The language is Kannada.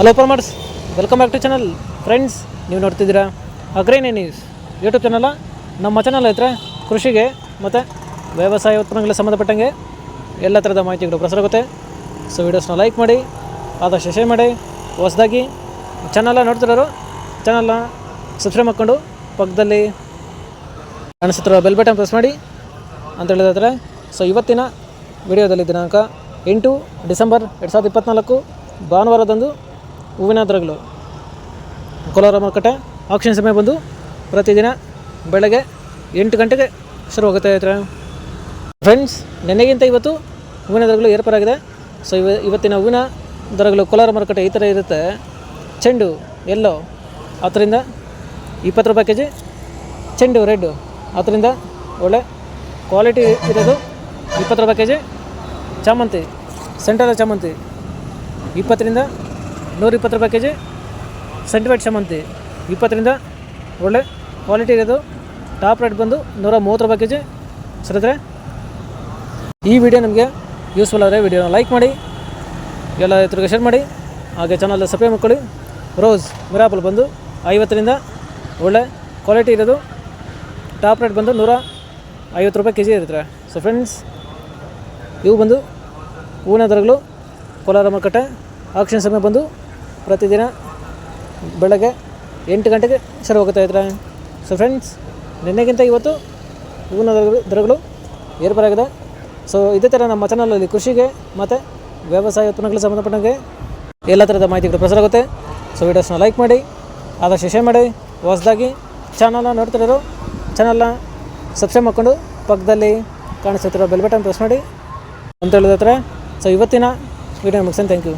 Hello farmers, welcome back to channel. Friends, ನೀವು ನೋಡ್ತಿದ್ದೀರಾ ಅಗ್ರೇನಿ ನ್ಯೂಸ್ ಯೂಟ್ಯೂಬ್ ಚಾನಲ್. ನಮ್ಮ ಚಾನಲ್ ಹತ್ರ ಕೃಷಿಗೆ ಮತ್ತು ವ್ಯವಸಾಯ ಉತ್ಪನ್ನಗಳಿಗೆ ಸಂಬಂಧಪಟ್ಟಂಗೆ ಎಲ್ಲ ಥರದ ಮಾಹಿತಿಗಳು ಪ್ರಸಾರ ಆಗುತ್ತೆ. ಸೊ ವೀಡಿಯೋಸ್ನ ಲೈಕ್ ಮಾಡಿ, ಆದಷ್ಟು ಶೇರ್ ಮಾಡಿ. ಹೊಸದಾಗಿ ಚಾನಲ್ನ ನೋಡ್ತಿರೋರು ಚಾನಲ್ನ ಸಬ್ಸ್ಕ್ರೈಬ್ ಮಾಡ್ಕೊಂಡು ಪಕ್ಕದಲ್ಲಿ ಕಾಣಿಸುತ್ತಿರೋ ಬೆಲ್ ಬಟನ್ ಪ್ರೆಸ್ ಮಾಡಿ ಅಂತ ಹೇಳಿದ್ರೆ. ಸೊ ಇವತ್ತಿನ ವಿಡಿಯೋದಲ್ಲಿ ದಿನಾಂಕ 8 ಡಿಸೆಂಬರ್ 2024 ಭಾನುವಾರದಂದು ಹೂವಿನ ದರಗಳು ಕೋಲಾರ ಮಾರುಕಟ್ಟೆ ಆಕ್ಷನ್ ಸಮಯ ಬಂದು ಪ್ರತಿದಿನ ಬೆಳಗ್ಗೆ 8 ಗಂಟೆಗೆ ಶುರುವಾಗುತ್ತೆ. ಫ್ರೆಂಡ್ಸ್, ನೆನ್ನೆಗಿಂತ ಇವತ್ತು ಹೂವಿನ ದರಗಳು ಏರ್ಪರಾಗಿದೆ. ಸೊ ಇವತ್ತಿನ ಹೂವಿನ ದರಗಳು ಕೋಲಾರ ಮಾರುಕಟ್ಟೆ ಈ ಥರ ಇರುತ್ತೆ. ಚೆಂಡು ಎಲ್ಲೋ 10ರಿಂದ 20 ರೂಪಾಯಿ ಕೆ ಜಿ, ಚೆಂಡು ರೆಡ್ಡು 10ರಿಂದ ಒಳ್ಳೆ ಕ್ವಾಲಿಟಿ ಇರೋದು 20 ರೂಪಾಯಿ ಕೆ ಜಿ, ಚಾಮಂತಿ ಸೆಂಟರ್ ಚಾಮಂತಿ 20ರಿಂದ 120 ರೂಪಾಯಿ ಕೆ ಜಿ, ಸೆಂಟಿವೇಟ್ ಚಾಮಂತಿ 20ರಿಂದ ಒಳ್ಳೆ ಕ್ವಾಲಿಟಿ ಇರೋದು ಟಾಪ್ ರೇಟ್ ಬಂದು 130 ರೂಪಾಯಿ ಕೆ ಜಿ. ಸರಿದ್ರೆ ಈ ವಿಡಿಯೋ ನಿಮಗೆ ಯೂಸ್ಫುಲ್ ಆದರೆ ವಿಡಿಯೋನ ಲೈಕ್ ಮಾಡಿ, ಎಲ್ಲ ರೈತರಿಗೆ ಶೇರ್ ಮಾಡಿ, ಹಾಗೆ ಚಾನಲ್ ಸಬ್ಸ್ಕ್ರೈಬ್ ಮಾಡ್ಕೊಳ್ಳಿ. ರೋಸ್ ಮಿರಾಪಲ್ ಬಂದು 50ರಿಂದ ಒಳ್ಳೆ ಕ್ವಾಲಿಟಿ ಇರೋದು ಟಾಪ್ ರೇಟ್ ಬಂದು 150 ರೂಪಾಯಿ ಕೆ ಜಿ ಇರುತ್ತೆ. ಸೊ ಫ್ರೆಂಡ್ಸ್, ಇವು ಬಂದು ಹೂವಿನ ದರಗಳು ಕೋಲಾರ ಮಾರುಕಟ್ಟೆ ಆಕ್ಷನ್ ಸಮಯ ಬಂದು ಪ್ರತಿದಿನ ಬೆಳಗ್ಗೆ 8 ಗಂಟೆಗೆ ಶುರುವಾಗುತ್ತಾ. ಸೊ ಫ್ರೆಂಡ್ಸ್, ನಿನ್ನೆಗಿಂತ ಇವತ್ತು ಹೂವಿನ ದರಗಳು ಏರ್ಪರಾಗಿದೆ. ಸೊ ಇದೇ ಥರ ನಮ್ಮ ಚಾನಲಲ್ಲಿ ಕೃಷಿಗೆ ಮತ್ತು ವ್ಯವಸಾಯ ಉತ್ಪನ್ನಗಳಿಗೆ ಸಂಬಂಧಪಟ್ಟಂಗೆ ಎಲ್ಲ ಥರದ ಮಾಹಿತಿಗಳು ಪ್ರಸಾರ ಆಗುತ್ತೆ. ಸೊ ವೀಡಿಯೋಸ್ನ ಲೈಕ್ ಮಾಡಿ, ಆದಷ್ಟು ಶೇರ್ ಮಾಡಿ. ಹೊಸದಾಗಿ ಚಾನಲ್ನ ನೋಡ್ತಿರೋರು ಚಾನಲ್ನ ಸಬ್ಸ್ಕ್ರೈಬ್ ಮಾಡ್ಕೊಂಡು ಪಕ್ಕದಲ್ಲಿ ಕಾಣಿಸ್ತಿರೋ ಬೆಲ್ ಬಟನ್ ಪ್ರೆಸ್ ಮಾಡಿ ಅಂತ ಹೇಳಿದ್ರೆ. ಸೊ ಇವತ್ತಿನ ವಿಡಿಯೋ ಮುಗಿಸ್ತೀನಿ. Thank you.